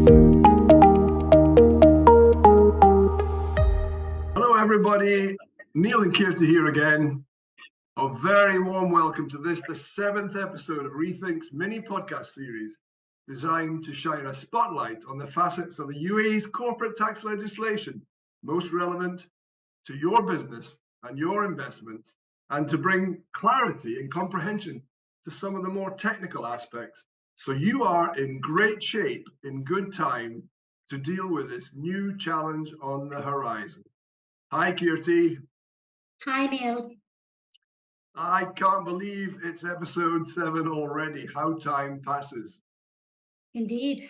Hello, everybody. Neil and Keerthi here again. A very warm welcome to this, the 7th episode of Rethink's mini podcast series, designed to shine a spotlight on the facets of the UAE's corporate tax legislation most relevant to your business and your investments, and to bring clarity and comprehension to some of the more technical aspects, so you are in great shape, in good time, to deal with this new challenge on the horizon. Hi, Keerthi. Hi, Neil. I can't believe it's episode 7 already. How time passes. Indeed.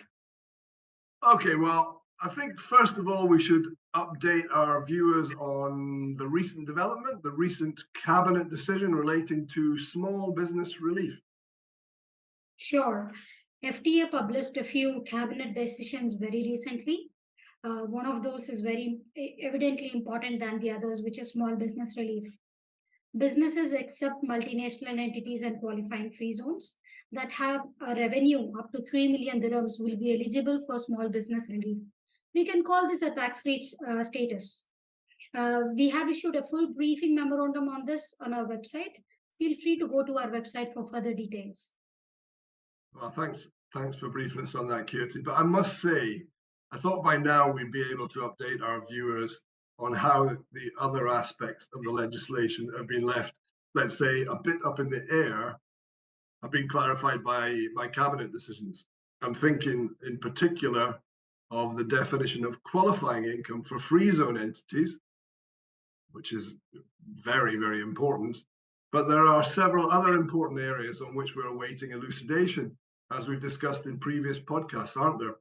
Okay, well, I think first of all, we should update our viewers on the recent development, the recent cabinet decision relating to small business relief. Sure. FTA published a few cabinet decisions very recently. One of those is very evidently important than the others, which is small business relief. Businesses except multinational entities and qualifying free zones that have a revenue up to 3 million dirhams will be eligible for small business relief. We can call this a tax-free status. We have issued a full briefing memorandum on this on our website. Feel free to go to our website for further details. Well, thanks for briefing us on that, Keerthi. But I must say, I thought by now we'd be able to update our viewers on how the other aspects of the legislation have been left, let's say, a bit up in the air, have been clarified by cabinet decisions. I'm thinking in particular of the definition of qualifying income for free zone entities, which is very, very important. But there are several other important areas on which we're awaiting elucidation, as we've discussed in previous podcasts, aren't there?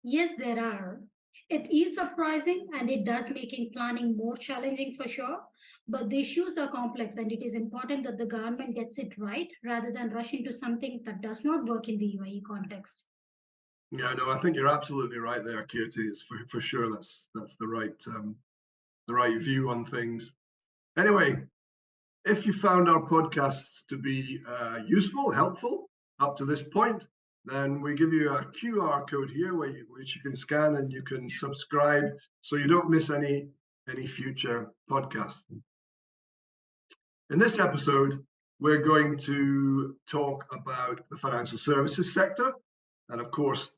Yes, there are. It is surprising and it does making planning more challenging for sure. But the issues are complex and it is important that the government gets it right rather than rush into something that does not work in the UAE context. Yeah, no, I think you're absolutely right there, Keerthi. It's for sure that's the right view on things. Anyway, if you found our podcasts to be useful, helpful up to this point, then we give you a QR code here which you can scan and you can subscribe so you don't miss any future podcasts. In this episode, we're going to talk about the financial services sector. And of course,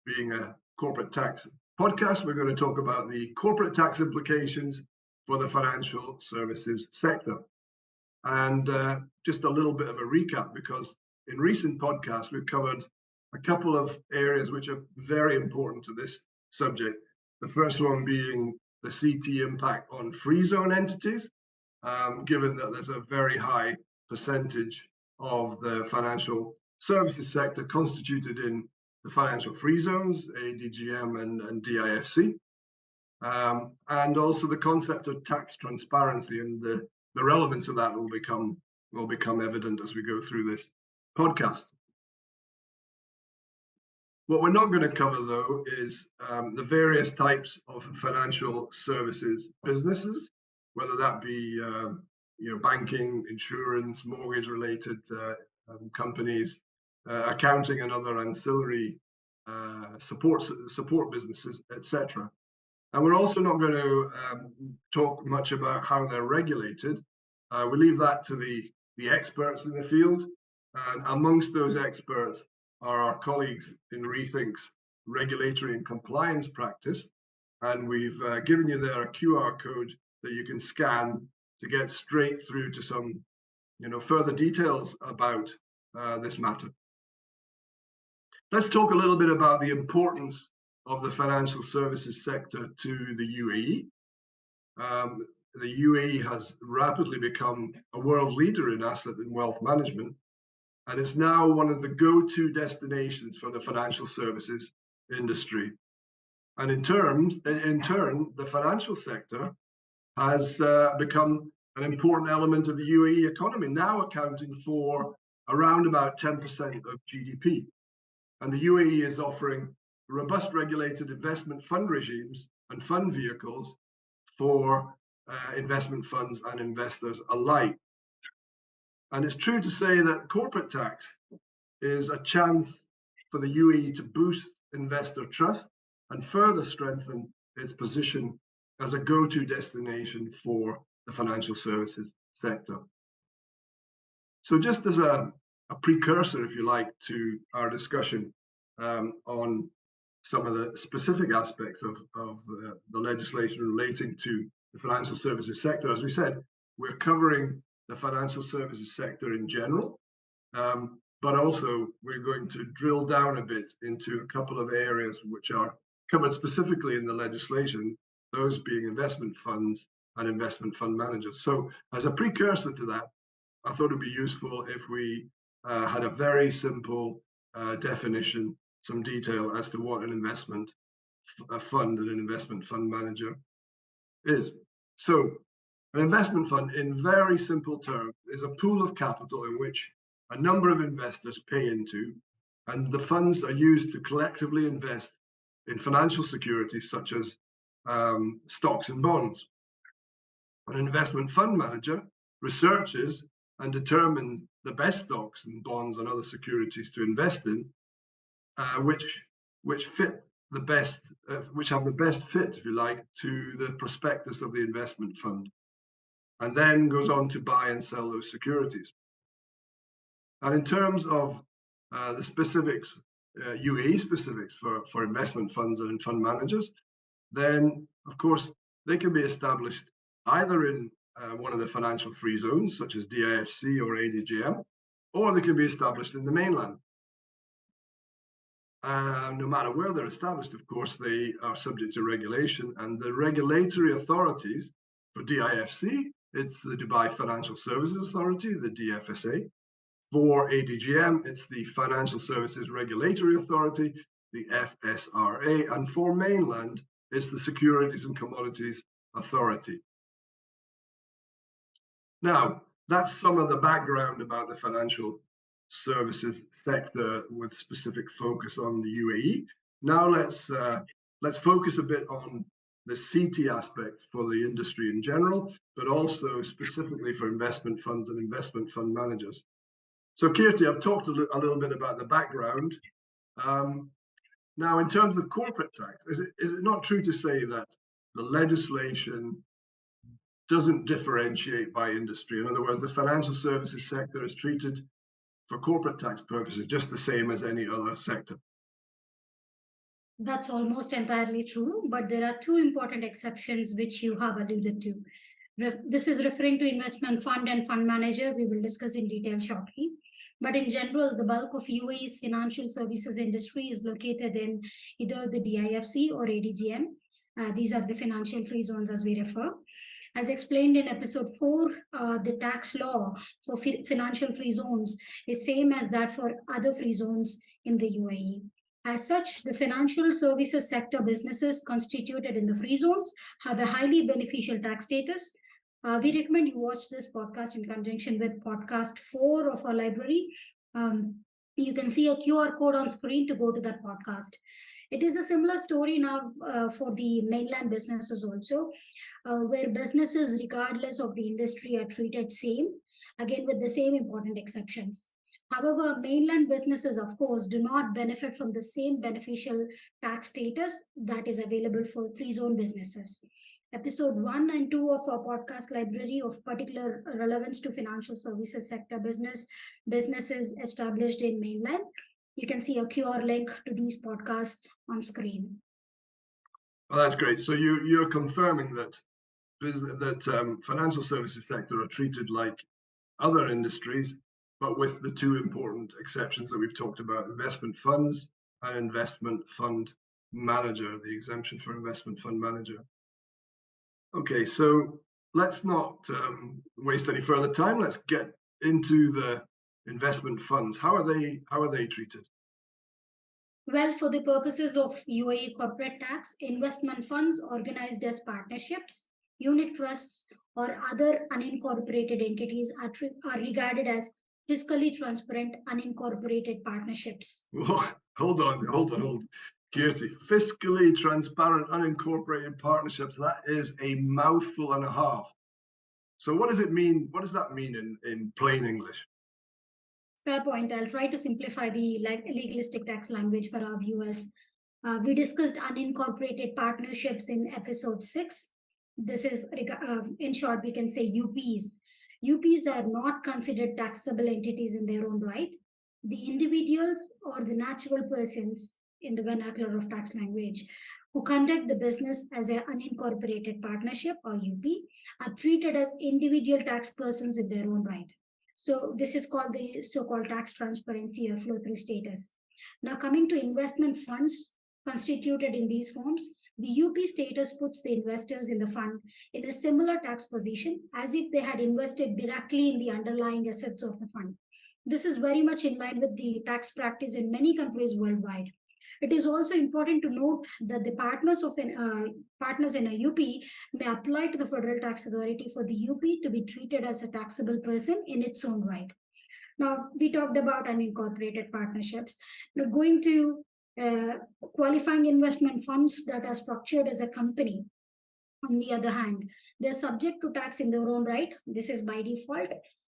being a corporate tax podcast, we're going to talk about the corporate tax implications for the financial services sector. And just a little bit of a recap, because in recent podcasts, we've covered a couple of areas which are very important to this subject. The first one being the CT impact on free zone entities, given that there's a very high percentage of the financial services sector constituted in the financial free zones, ADGM and DIFC, and also the concept of tax transparency, and the relevance of that will become evident as we go through this podcast. What we're not going to cover, though, is the various types of financial services businesses, whether that be banking, insurance, mortgage-related companies, accounting and other ancillary support businesses, etc. And we're also not going to talk much about how they're regulated. We leave that to the experts in the field. And amongst those experts are our colleagues in Rethink's regulatory and compliance practice. And we've given you there a QR code that you can scan to get straight through to some further details about this matter. Let's talk a little bit about the importance of the financial services sector to the UAE. The UAE has rapidly become a world leader in asset and wealth management, and is now one of the go-to destinations for the financial services industry. And in turn, the financial sector has become an important element of the UAE economy, now accounting for around about 10% of GDP. And the UAE is offering robust regulated investment fund regimes and fund vehicles for investment funds and investors alike. And it's true to say that corporate tax is a chance for the UAE to boost investor trust and further strengthen its position as a go-to destination for the financial services sector. So just as a precursor, if you like, to our discussion on some of the specific aspects of the legislation relating to the financial services sector, as we said, we're covering the financial services sector in general, but also we're going to drill down a bit into a couple of areas which are covered specifically in the legislation, those being investment funds and investment fund managers. So as a precursor to that, I thought it'd be useful if we had a very simple definition, some detail as to what an investment fund and an investment fund manager is. So an investment fund, in very simple terms, is a pool of capital in which a number of investors pay into, and the funds are used to collectively invest in financial securities such as stocks and bonds. An investment fund manager researches and determines the best stocks and bonds and other securities to invest in, which fit the best, which have the best fit, if you like, to the prospectus of the investment fund, and then goes on to buy and sell those securities. And in terms of the specifics, UAE specifics for investment funds and fund managers, then of course they can be established either in one of the financial free zones, such as DIFC or ADGM, or they can be established in the mainland. No matter where they're established, of course, they are subject to regulation, and the regulatory authorities for DIFC, it's the Dubai Financial Services Authority, the DFSA. For ADGM, it's the Financial Services Regulatory Authority, the FSRA, and for mainland, it's the Securities and Commodities Authority. Now, that's some of the background about the financial services sector with specific focus on the UAE. Now let's focus a bit on the CT aspect for the industry in general, but also specifically for investment funds and investment fund managers. So Keerthi, I've talked a little bit about the background. Now, in terms of corporate tax, is it not true to say that the legislation doesn't differentiate by industry? In other words, the financial services sector is treated for corporate tax purposes just the same as any other sector. That's almost entirely true, but there are two important exceptions which you have alluded to. This is referring to investment fund and fund manager. We will discuss in detail shortly. But in general, the bulk of UAE's financial services industry is located in either the DIFC or ADGM. These are the financial free zones as we refer. As explained in episode 4, the tax law for financial free zones is same as that for other free zones in the UAE. As such, the financial services sector businesses constituted in the free zones have a highly beneficial tax status. We recommend you watch this podcast in conjunction with podcast 4 of our library. You can see a QR code on screen to go to that podcast. It is a similar story now for the mainland businesses also, where businesses, regardless of the industry, are treated same, again with the same important exceptions. However, mainland businesses, of course, do not benefit from the same beneficial tax status that is available for free zone businesses. Episode 1 and 2 of our podcast library of particular relevance to financial services sector businesses established in mainland. You can see a QR link to these podcasts on screen. Well, that's great. So you're confirming that financial services sector are treated like other industries, but with the two important exceptions that we've talked about: investment funds and investment fund manager, the exemption for investment fund manager. Okay, so let's not waste any further time. Let's get into the investment funds. How are they treated? Well, for the purposes of UAE Corporate Tax, investment funds organized as partnerships, unit trusts, or other unincorporated entities are regarded as fiscally transparent unincorporated partnerships. Whoa, hold on. Keerthi, fiscally transparent unincorporated partnerships, that is a mouthful and a half. So what does it mean? What does that mean in plain English? Fair point. I'll try to simplify the legalistic tax language for our viewers. We discussed unincorporated partnerships in episode 6. This is, in short, we can say UPs. UPs are not considered taxable entities in their own right. The individuals or the natural persons, in the vernacular of tax language, who conduct the business as an unincorporated partnership or UP are treated as individual tax persons in their own right. So this is called the so-called tax transparency or flow-through status. Now coming to investment funds constituted in these forms, the UP status puts the investors in the fund in a similar tax position as if they had invested directly in the underlying assets of the fund. This is very much in line with the tax practice in many countries worldwide. It is also important to note that the partners in a UP may apply to the Federal Tax Authority for the UP to be treated as a taxable person in its own right. Now, we talked about unincorporated partnerships. Now, going to qualifying investment funds that are structured as a company, on the other hand, they're subject to tax in their own right. This is by default,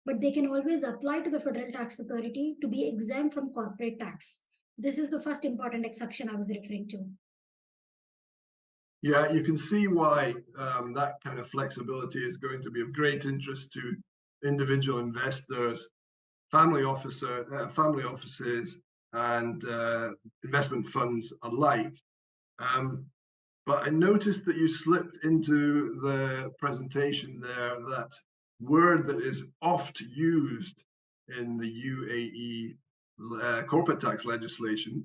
but they can always apply to the Federal Tax Authority to be exempt from corporate tax. This is the first important exception I was referring to. Yeah, you can see why that kind of flexibility is going to be of great interest to individual investors, family offices, and investment funds alike. But I noticed that you slipped into the presentation there that word that is oft used in the UAE corporate tax legislation,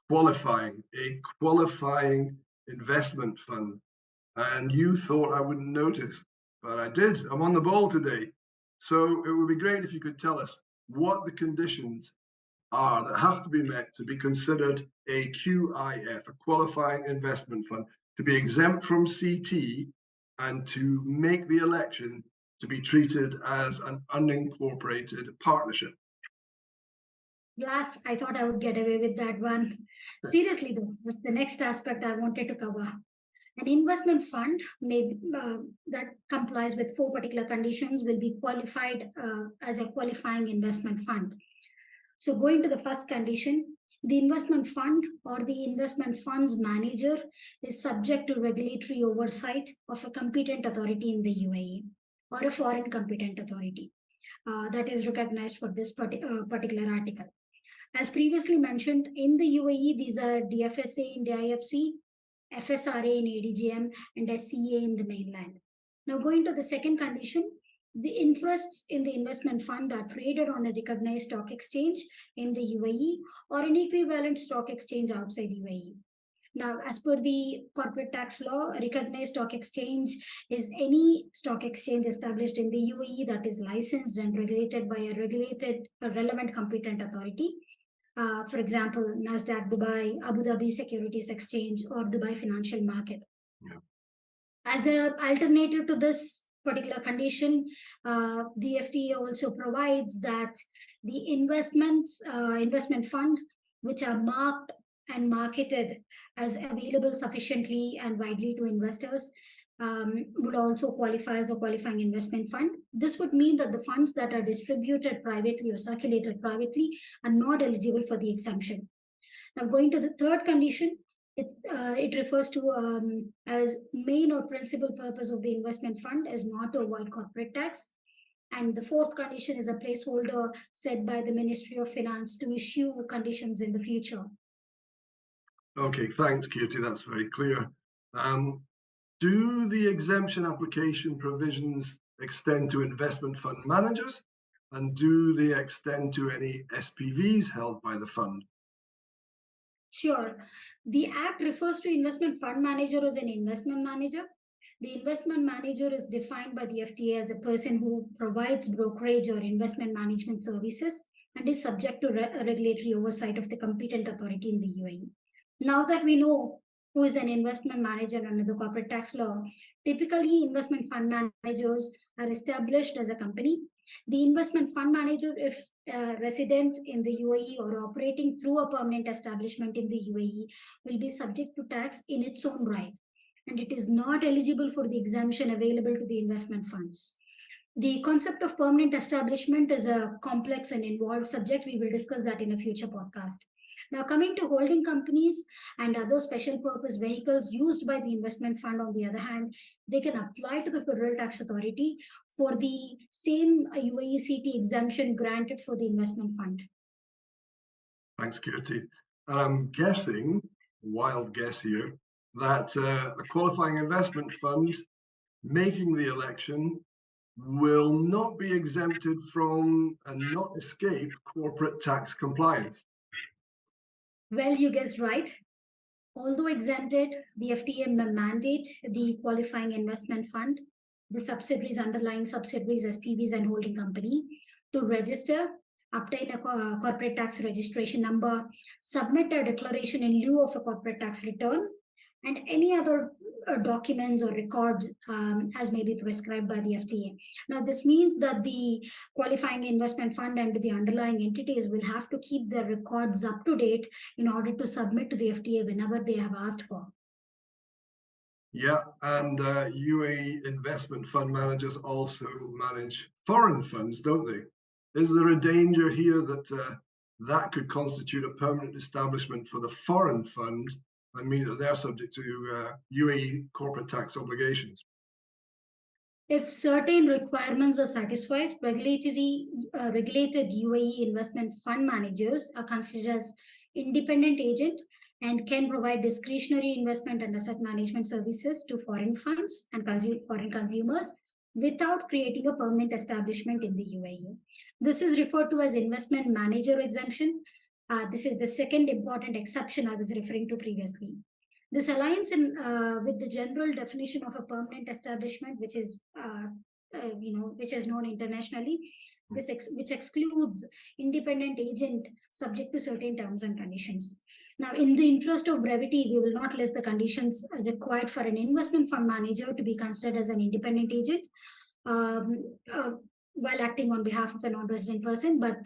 qualifying, a qualifying investment fund. And you thought I wouldn't notice, but I did. I'm on the ball today. So it would be great if you could tell us what the conditions are that have to be met to be considered a QIF, a qualifying investment fund, to be exempt from CT and to make the election to be treated as an unincorporated partnership. Blast, I thought I would get away with that one. Seriously though, that's the next aspect I wanted to cover. An investment fund that complies with 4 particular conditions will be qualified as a qualifying investment fund. So going to the first condition, the investment fund or the investment fund's manager is subject to regulatory oversight of a competent authority in the UAE or a foreign competent authority that is recognized for this particular article. As previously mentioned, in the UAE, these are DFSA in DIFC, FSRA in ADGM, and SCA in the mainland. Now, going to the second condition, the interests in the investment fund are traded on a recognized stock exchange in the UAE or an equivalent stock exchange outside UAE. Now, as per the corporate tax law, a recognized stock exchange is any stock exchange established in the UAE that is licensed and regulated by a relevant competent authority. For example, NASDAQ Dubai, Abu Dhabi Securities Exchange, or Dubai Financial Market. Yeah. As an alternative to this particular condition, the FTA also provides that the investment fund, which are marked and marketed as available sufficiently and widely to investors, would also qualify as a qualifying investment fund. This would mean that the funds that are distributed privately or circulated privately are not eligible for the exemption. Now, going to the third condition, it refers to as main or principal purpose of the investment fund as not to avoid corporate tax. And the fourth condition is a placeholder set by the Ministry of Finance to issue conditions in the future. Okay, thanks, Keerthi. That's very clear. Do the exemption application provisions extend to investment fund managers? And do they extend to any SPVs held by the fund? Sure. The Act refers to investment fund manager as an investment manager. The investment manager is defined by the FTA as a person who provides brokerage or investment management services and is subject to regulatory oversight of the competent authority in the UAE. Now that we know who is an investment manager under the corporate tax law, typically investment fund managers are established as a company. The investment fund manager, if resident in the UAE or operating through a permanent establishment in the UAE, will be subject to tax in its own right, and it is not eligible for the exemption available to the investment funds. The concept of permanent establishment is a complex and involved subject. We will discuss that in a future podcast. Now, coming to holding companies and other special purpose vehicles used by the investment fund, on the other hand, they can apply to the Federal Tax Authority for the same UAE CT exemption granted for the investment fund. Thanks, Keerthi. I'm guessing, wild guess here, that a qualifying investment fund making the election will not be exempted from and not escape corporate tax compliance. Well, you guessed right. Although exempted, the FTA may mandate the qualifying investment fund, the subsidiaries, underlying subsidiaries, SPVs, and holding company to register, obtain a corporate tax registration number, submit a declaration in lieu of a corporate tax return, and any other documents or records as may be prescribed by the FTA. Now, this means that the qualifying investment fund and the underlying entities will have to keep their records up to date in order to submit to the FTA whenever they have asked for. Yeah, and UAE investment fund managers also manage foreign funds, don't they? Is there a danger here that that could constitute a permanent establishment for the foreign fund and mean that they're subject to UAE corporate tax obligations? If certain requirements are satisfied, regulated UAE investment fund managers are considered as independent agent and can provide discretionary investment and asset management services to foreign funds and foreign consumers without creating a permanent establishment in the UAE. This is referred to as investment manager exemption. This is the second important exception I was referring to previously. This aligns with the general definition of a permanent establishment, which is which is known internationally, which excludes independent agent subject to certain terms and conditions. Now, in the interest of brevity, we will not list the conditions required for an investment fund manager to be considered as an independent agent while acting on behalf of a non-resident person, but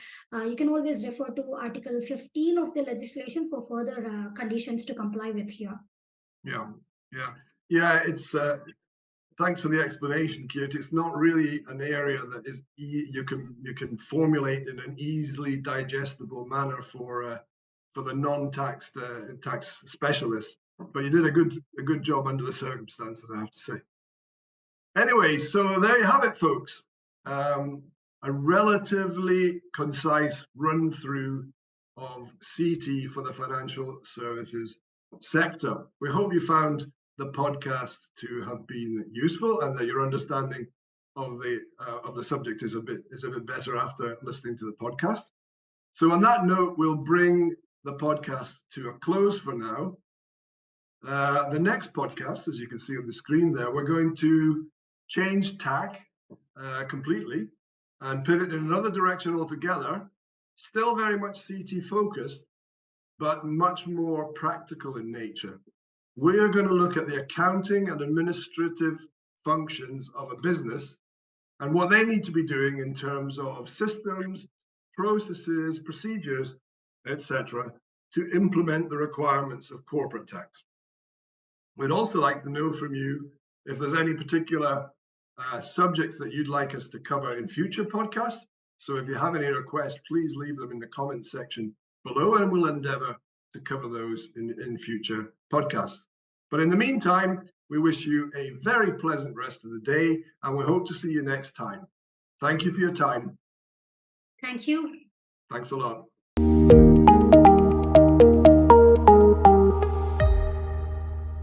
you can always refer to Article 15 of the legislation for further conditions to comply with here. Yeah. It's thanks for the explanation, Keerthi. It's not really an area that is you can formulate in an easily digestible manner for the non-taxed tax specialists. But you did a good job under the circumstances, I have to say. Anyway, so there you have it, folks. A relatively concise run through of CT for the financial services sector. We hope you found the podcast to have been useful and that your understanding of the subject is a bit better after listening to the podcast. So on that note, we'll bring the podcast to a close for now. The next podcast, as you can see on the screen there, we're going to change tack completely and pivot in another direction altogether, still very much CT focused, but much more practical in nature. We are going to look at the accounting and administrative functions of a business and what they need to be doing in terms of systems, processes, procedures, etc., to implement the requirements of corporate tax. We'd also like to know from you if there's any particular subjects that you'd like us to cover in future podcasts. So if you have any requests, please leave them in the comments section below and we'll endeavor to cover those in future podcasts. But in the meantime, we wish you a very pleasant rest of the day and we hope to see you next time. Thank you for your time. Thank you. Thanks a lot.